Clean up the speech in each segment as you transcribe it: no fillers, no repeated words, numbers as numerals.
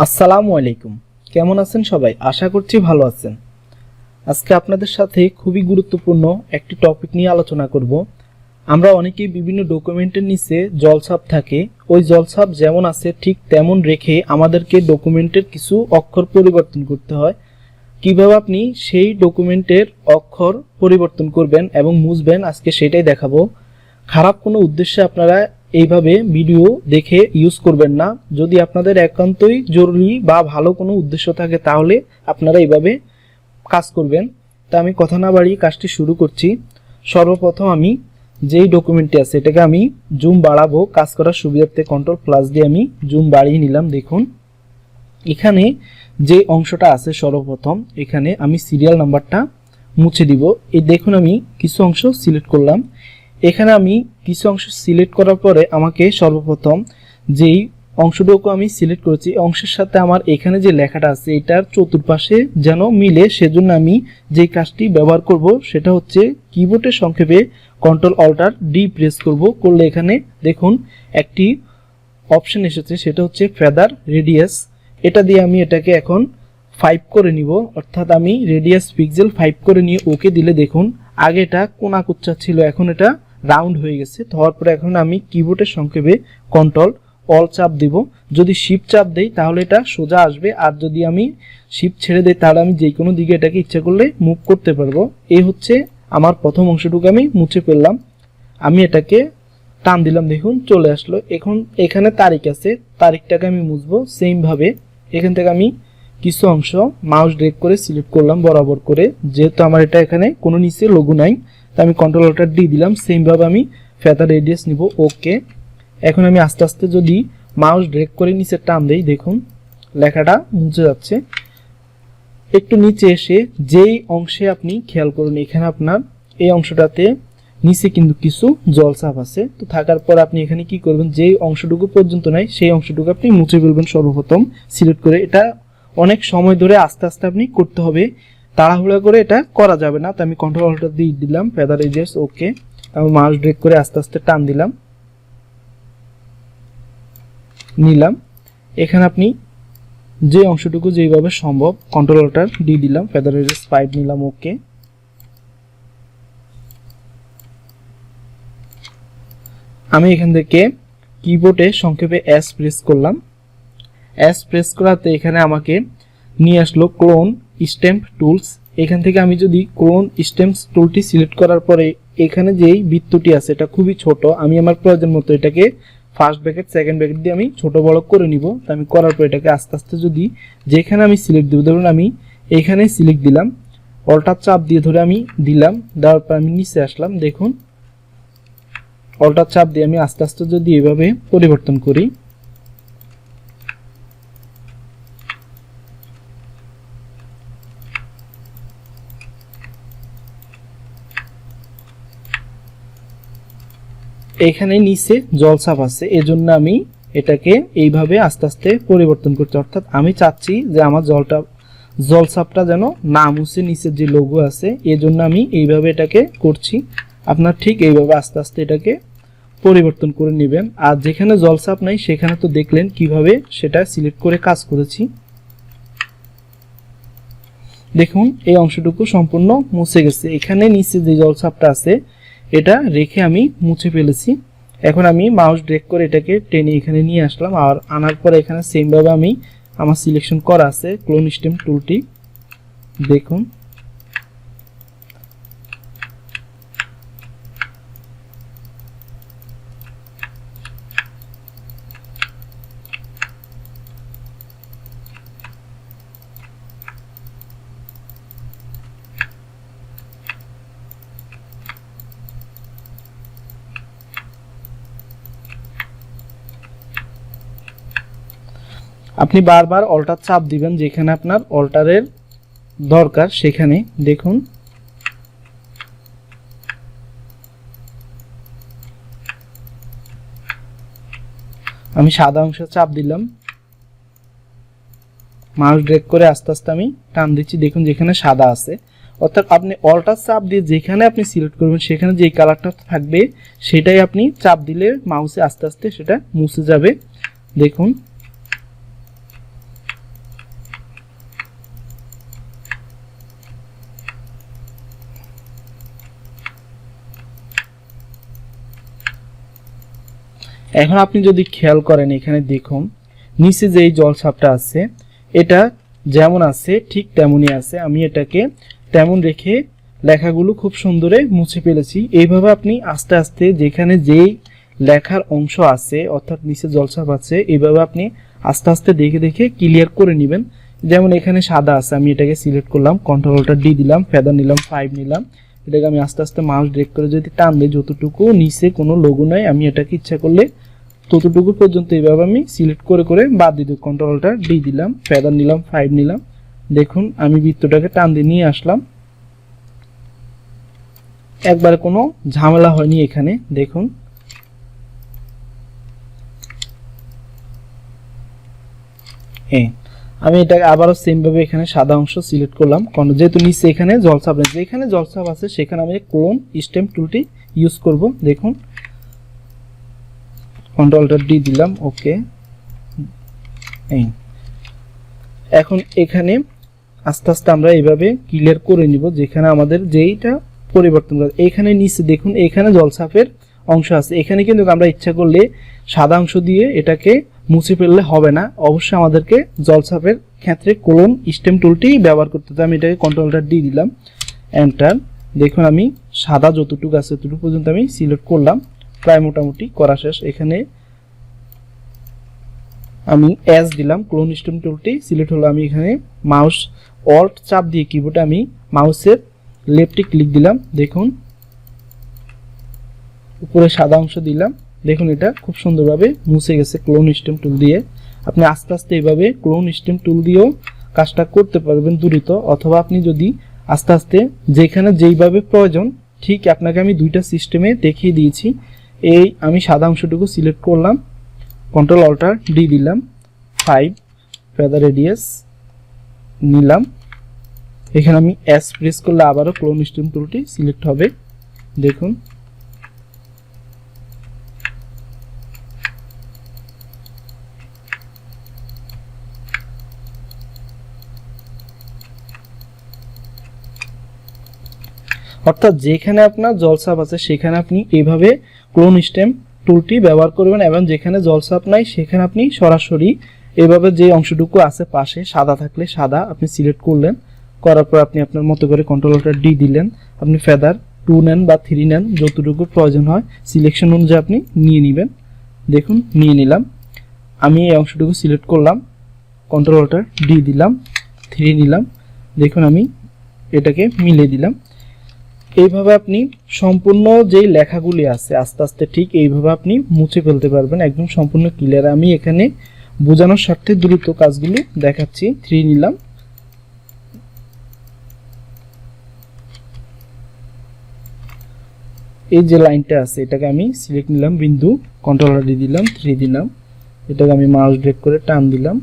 আসসালামু আলাইকুম। কেমন আছেন সবাই? আশা করছি ভালো আছেন। আজকে আপনাদের সাথে খুবই গুরুত্বপূর্ণ একটি টপিক নিয়ে আলোচনা করব। আমরা অনেকেই বিভিন্ন ডকুমেন্টের নিচে জলছাপ থাকে, ওই জলছাপ যেমন আছে ঠিক তেমন রেখে আমাদেরকে ডকুমেন্টের কিছু অক্ষর পরিবর্তন করতে হয়। কিভাবে আপনি সেই ডকুমেন্টের অক্ষর পরিবর্তন করবেন এবং মুছবেন আজকে সেটাই দেখাবো। খারাপ কোনো উদ্দেশ্যে আপনারা এইভাবে ভিডিও দেখে ইউজ করবেন না। যদি আপনাদের একান্তই জরুরি বা ভালো কোনো উদ্দেশ্য থাকে তাহলে আপনারা এইভাবে কাজ করবেন। তা আমি কথা না বাড়িয়ে কাজটি শুরু করছি। সর্বপ্রথম আমি যেই ডকুমেন্টটি আছে এটাকে আমি জুম বাড়াবো, কাজ করার সুবিধার্থে কন্ট্রোল+ দিয়ে আমি জুম বাড়িয়ে নিলাম। দেখুন এখানে যে অংশটা আছে সর্বপ্রথম এখানে আমি সিরিয়াল নাম্বারটা মুছে দিব। এই দেখুন আমি কিছু অংশ সিলেক্ট করলাম। এখানে আমি কিছু অংশ সিলেক্ট করার পরে আমাকে সর্বপ্রথম যেই অংশটুকু আমি সিলেক্ট করেছি অংশের সাথে আমার এখানে যে লেখাটা আছে এটার চতুর্পাশে যেন মিলে, সেজন্য আমি যে কাজটি ব্যবহার করব সেটা হচ্ছে কিবোর্ডের সংক্ষেপে Ctrl+Alt+D প্রেস করলে এখানে দেখুন একটি অপশন এসেছে, সেটা হচ্ছে ফেদার রেডিয়াস। এটা দিয়ে আমি এটাকে এখন 5 করে নিব, অর্থাৎ আমি রেডিয়াস পিক্সেল 5 করে নিয়ে ওকে দিলে দেখুন আগে এটা কোনা কুচ্চা ছিল, এখন এটা রাউন্ড হয়ে গেছে। হওয়ার পরে এখন আমি কিবোর্ডের সংক্ষেপে Ctrl+Alt চাপ দিব। যদি শিফট চাপ দেই তাহলে এটা সোজা আসবে, আর যদি আমি শিফট ছেড়ে দেই তাহলে আমি যে কোনো দিকে এটাকে ইচ্ছা করলে মুভ করতে পারবো। এই হচ্ছে আমার প্রথম অংশটুকু আমি মুছে ফেললাম। আমি এটাকে টান দিলাম, দেখুন চলে আসলো। এখন এখানে তারিখ আছে, তারিখটাকে আমি মুছবো। সেম ভাবে এখান থেকে আমি কিছু অংশ মাউস ড্র্যাগ করে সিলেক্ট করলাম বরাবর করে, যেহেতু আমার এটা এখানে কোনো নিচে লোগো নাই তাই আমি Ctrl+D দিলাম। সেম ভাবে আমি ফেদার রেডিয়াস নিব, ওকে। এখন আমি আস্তে আস্তে যদি মাউস ড্র্যাগ করে নিচে টান দেই দেখুন লেখাটা মুছে যাচ্ছে। একটু নিচে এসে যেই অংশে আপনি খেয়াল করুন এখানে আপনার এই অংশটাতে নিচে কিন্তু কিছু জলছাপ আছে, তো থাকার পর আপনি এখানে কি করবেন, যেই অংশটুকু পর্যন্ত নাই সেই অংশটুকু আপনি মুছে ফেলবেন সর্বপ্রথম সিলেক্ট করে। এটা অনেক সময় ধরে আস্তে আস্তে আপনি করতে হবে, তাড়াহুড়া করে এটা করা যাবে না। তো আমি Ctrl+Alt দিয়ে দিলাম ফেদার রেডিয়াস, ওকে। আমি মাউস ড্র্যাগ করে আস্তে আস্তে টান দিলাম, নিলাম। এখানে আপনি যে অংশটুকু যেভাবে সম্ভব Ctrl+D দিলাম, ফেদার রেডিয়াস 5 নিলাম, ওকে। আমি এখান থেকে কিবোর্ডে সংক্ষেপে S প্রেস করলাম। S প্রেস করাতে এখানে আমাকে নিয়ে আসলো ক্লোন স্ট্যাম্প টুলস। এখান থেকে আমি যদি ক্লোন স্ট্যাম্প টুলটি সিলেক্ট করার পরে এখানে যেই বৃত্তটি আছে এটা খুবই ছোট, আমি আমার প্রয়োজন মতো এটাকে ফার্স্ট ব্র্যাকেট সেকেন্ড ব্র্যাকেট দিয়ে আমি ছোট বড় করে নিব। তো আমি করার পর এটাকে আস্তে আস্তে যদি যেখানে আমি সিলেক্ট দেবো, ধরুন আমি এইখানে সিলেক্ট দিলাম, অল্টার চাপ দিয়ে ধরে আমি দিলাম, দেওয়ার পর আমি নিচে আসলাম। দেখুন অল্টার চাপ দিয়ে আমি আস্তে আস্তে যদি এভাবে পরিবর্তন করি এখানে নিচে জলছাপ আছে, এজন্য আমি এটাকে এইভাবে আস্তে আস্তে পরিবর্তন করতে, অর্থাৎ আমি চাচ্ছি যে আমার জলছাপটা যেন না মুছে নিচের যে লোগো আছে, এজন্য আমি এইভাবে এটাকে করছি। আপনার ঠিক এইভাবে আস্তে আস্তে এটাকে পরিবর্তন করে নেবেন। আর যেখানে জলছাপ নাই সেখানে তো দেখলেন কিভাবে সেটা সিলেক্ট করে কাজ করেছি। দেখুন এই অংশটুকু সম্পূর্ণ মুছে গেছে। এখানে নিচে যে জলছাপটা আছে এটা রেখে আমি মুছে ফেলেছি। এখন আমি মাউস ড্র্যাগ করে এটাকে টেনে এখানে নিয়ে আসলাম, আর আনার পরে এখানে সেম ভাবে আমি আমার সিলেকশন করা আছে ক্লোন স্ট্যাম্প টুলটি, দেখুন আপনি বারবার অল্টার চাপ দিবেন যেখানে আপনার অল্টারের দরকার সেখানে। দেখুন আমি সাদা অংশে চাপ দিলাম, মাউস ড্র্যাগ করে আস্তে আস্তে আমি টান দিচ্ছি, দেখুন যেখানে সাদা আছে। অর্থাৎ আপনি অল্টার চাপ দিয়ে যেখানে আপনি সিলেক্ট করবেন সেখানে যেই কালারটা থাকবে সেটাই আপনি চাপ দিলে মাউসে আস্তে আস্তে সেটা মুছে যাবে। দেখুন এখন আপনি যদি খেয়াল করেন এখানে দেখুন নিচে যে জলছাপটা আছে এটা যেমন আছে ঠিক তেমনই আছে। আমি এটাকে তেমন রেখে লেখাগুলো খুব সুন্দরে মুছে ফেলেছি। এইভাবে আপনি আস্তে আস্তে যেখানে যেই লেখার অংশ আছে অর্থাৎ নিচে জলছাপ আছে এইভাবে আপনি আস্তে আস্তে দেখে দেখে ক্লিয়ার করে নেবেন। যেমন এখানে সাদা আছে, আমি এটাকে সিলেক্ট করলাম, কন্ট্রোলটা ডি দিলাম, ফেদার নিলাম 5 নিলাম। এটাকে আমি আস্তে আস্তে মাউস ড্র্যাগ করে যদি টান দিই যতটুকু নিচে কোনো লোগো নাই আমি এটাকে ইচ্ছা করলে ততটুকু পর্যন্ত এইভাবে আমি সিলেক্ট করে করে বাদ দিয়ে দেব। কন্ট্রোলটা ডি দিলাম, ফেদার নিলাম 5 নিলাম। দেখুন আমি বৃত্তটাকে টান দিয়ে নিয়ে আসলাম, একবারে কোনো ঝামেলা হয়নি এখানে। দেখুন আমি এটাকে আবারও সেম ভাবে এখানে সাদা অংশ সিলেক্ট করলাম, কারণ যেহেতু নিচে এখানে জলছাপ নেই, যেখানে জলছাপ আছে সেখানে আমি ক্লোন স্টেম টুলটি ইউজ করব। দেখুন কন্ট্রোলটা ডি দিলাম, ওকে। এখন এখানে আস্তে আস্তে আমরা এইভাবে ক্লিয়ার করে নিব যেখানে আমাদের যেইটা পরিবর্তন করে। এখানে নিচে দেখুন এখানে জলছাপের অংশ আছে, এখানে কিন্তু আমরা ইচ্ছা করলে সাদা অংশ দিয়ে এটাকে মুছে ফেললে হবে না, অবশ্যই আমাদেরকে জলছাপের ক্ষেত্রে ক্লোন স্টেম টুলটি ব্যবহার করতে হবে। আমি এটাকে কন্ট্রোলটা ডি দিলাম, এন্টার। দেখুন আমি সাদা যতটুকু আছে ততটুকু পর্যন্ত আমি সিলেক্ট করলাম, প্রায় মোটামুটি করা শেষ। এখানে আমি এস দিলাম, ক্লোন স্টেম টুলটি সিলেক্ট হলো। আমি এখানে মাউস অল্ট চাপ দিয়ে কিবোর্ডে আমি মাউসের লেফটে ক্লিক দিলাম। দেখুন উপরে সাদা অংশ দিলাম, দেখুন এটা খুব সুন্দরভাবে মুছে গেছে ক্লোন স্টেম টুল দিয়ে। আপনি আস্তে আস্তে এইভাবে ক্লোন স্টেম টুল দিয়েও কাজটা করতে পারবেন দ্রুত, অথবা আপনি যদি আস্তে আস্তে যেখানে যেইভাবে প্রয়োজন ঠিক আপনাকে আমি দুইটা সিস্টেমে দেখিয়ে দিয়েছি। এই আমি সাদা অংশটুকু সিলেক্ট করলাম, কন্ট্রোল অল্টার ডি দিলাম, 5 ফেদার রেডিয়াস নিলাম। এখানে আমি এস প্রেস করলে আবারও ক্লোন স্টেম টুলটি সিলেক্ট হবে। দেখুন অর্থাৎ যেখানে আপনার জলছাপ আছে সেখানে আপনি এইভাবে ক্লোন স্টেম টুলটি ব্যবহার করবেন, এবং যেখানে জলছাপ নাই সেখানে আপনি সরাসরি এইভাবে যে অংশটুকু আছে পাশে সাদা থাকলে সাদা আপনি সিলেক্ট করলেন, করার পর আপনি আপনার মতো করে কন্ট্রোলটা ডি দিলেন। আপনি ফেদার 2 নেন বা 3 নেন, যতটুকু প্রয়োজন হয় সিলেকশন অনুযায়ী আপনি নিয়ে নেবেন। দেখুন নিয়ে নিলাম, আমি এই অংশটুকু সিলেক্ট করলাম, কন্ট্রোলটা ডি দিলাম, 3 নিলাম। দেখুন আমি এটাকে মিলিয়ে দিলাম। এইভাবে আপনি সম্পূর্ণ যেই লেখাগুলি আছে আস্তে আস্তে ঠিক এইভাবে আপনি মুছে ফেলতে পারবেন, একদম সম্পূর্ণ ক্লিয়ার। আমি এখানে বোঝানোর স্বার্থে দ্রুত কাজগুলি দেখাচ্ছি। 3 নিলাম, এই যে লাইনটা আছে এটাকে আমি সিলেক্ট নিলাম, বিন্দু, কন্ট্রোলার ডি দিলাম, 3 দিলাম। এটাকে আমি মাউস ড্র্যাগ করে টান দিলাম,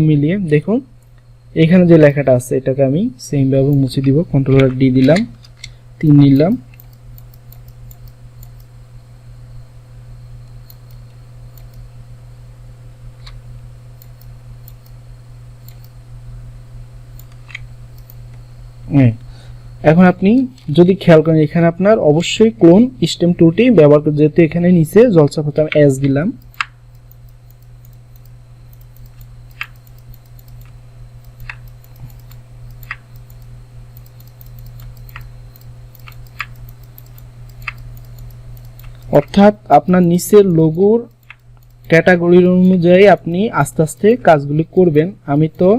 মিলিয়ে। দেখুন এখানে যে লেখাটা আছে এটাকে আমি সেম ভাবে মুছে দিব, কন্ট্রোলার ডি দিলাম, 3 নিলাম। এখন আপনি যদি খেয়াল করেন এখানে আপনার অবশ্যই ক্লোন স্টেম টুলটি ব্যবহার করতে, যেহেতু এখানে নিচে জলছাপ হতে আমি এস দিলাম। অর্থাৎ আপনার নিচের লোগোর ক্যাটাগরির অনুযায়ী আপনি আস্তে আস্তে কাজগুলি করবেন। আমি তো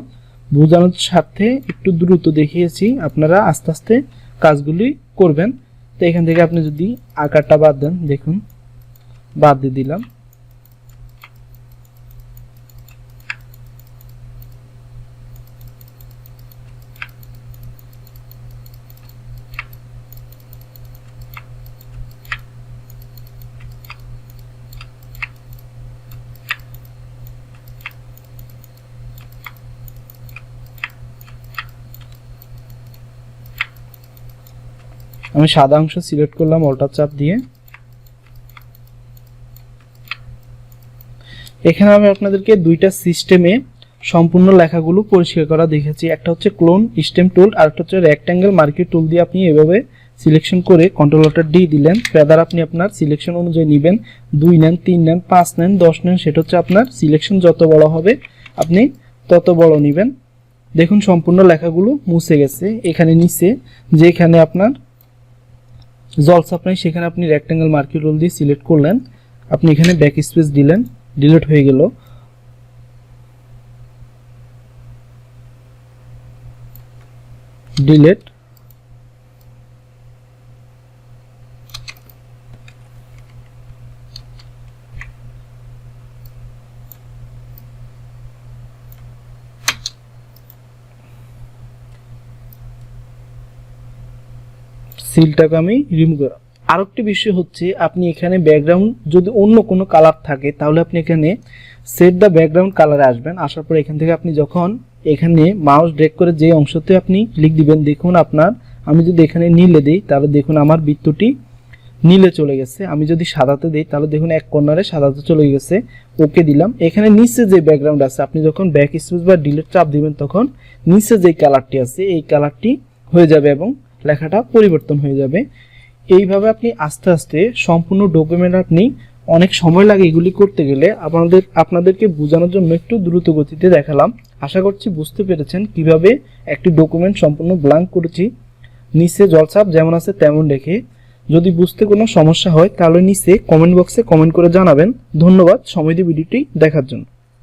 বোঝানোর স্বার্থে একটু দ্রুত দেখিয়েছি, আপনারা আস্তে আস্তে কাজগুলি করবেন। তো এখান থেকে আপনি যদি আকারটা বাদ দেন, দেখুন বাদ দিয়ে দিলাম। আমি সাদা অংশ সিলেক্ট করলাম অল্টার চাপ দিয়ে। এখানে আমি আপনাদেরকে দুইটা সিস্টেমে সম্পূর্ণ লেখাগুলো পরিষ্কার করা দেখেছি। একটা হচ্ছে ক্লোন স্টেম টুল আর একটা হচ্ছে রেক্ট্যাঙ্গেল মার্কি টুল দিয়ে আপনি এভাবে সিলেকশন করে কন্ট্রোল অল্টার ডি দিলেন। ফেদার আপনি আপনার সিলেকশন অনুযায়ী নেবেন, 2 নেন, 3 নেন, 5 নেন, 10 নেন, সেটা হচ্ছে আপনার সিলেকশন যত বড় হবে আপনি তত বড় নেবেন। দেখুন সম্পূর্ণ লেখাগুলো মুছে গেছে। এখানে নিচে যেখানে আপনার জলসাপ নাই সেখানে আপনি রেক্ট্যাঙ্গেল মার্কি টুল দিয়ে সিলেক্ট করলেন, আপনি এখানে ব্যাক স্পেস দিলেন, ডিলিট হয়ে গেল। ডিলিট। সিলটাকে আমি রিমুভ করব। আরেকটি বিষয় হচ্ছে আপনি এখানে ব্যাকগ্রাউন্ড যদি অন্য কোনো কালার থাকে তাহলে আপনি এখানে সেট দ্য ব্যাকগ্রাউন্ড কালারে আসবেন। আসার পর এখান থেকে আপনি যখন এখানে মাউস ড্র্যাগ করে যে অংশতে আপনি ক্লিক দিবেন, দেখুন আপনার, আমি যদি এখানে নীলে দিই তাহলে দেখুন আমার বৃত্তটি নীলে চলে গেছে। আমি যদি সাদাতে দিই তাহলে দেখুন এক কর্নারে সাদাতে চলে গেছে। ওকে দিলাম। এখানে নিচে যে ব্যাকগ্রাউন্ড আছে আপনি যখন ব্যাক স্পেস বা ডিলিট চাপ দিবেন তখন নিচে যে কালারটি আছে এই কালারটি হয়ে যাবে এবং লেখাটা পরিবর্তন হয়ে যাবে। এইভাবে আপনি আস্তে আস্তে সম্পূর্ণ ডকুমেন্ট, আপনি অনেক সময় লাগে এগুলি করতে গেলে, আপনাদেরকে বোঝানোর জন্য একটু দ্রুত গতিতে দেখালাম। আশা করছি বুঝতে পেরেছেন কিভাবে একটি ডকুমেন্ট সম্পূর্ণ ব্ল্যাঙ্ক করেছি, নিচে জলছাপ যেমন আছে তেমন রেখে। যদি বুঝতে কোনো সমস্যা হয় তাহলে নিচে কমেন্ট বক্সে কমেন্ট করে জানাবেন। ধন্যবাদ সময় দিয়ে ভিডিওটি দেখার জন্য।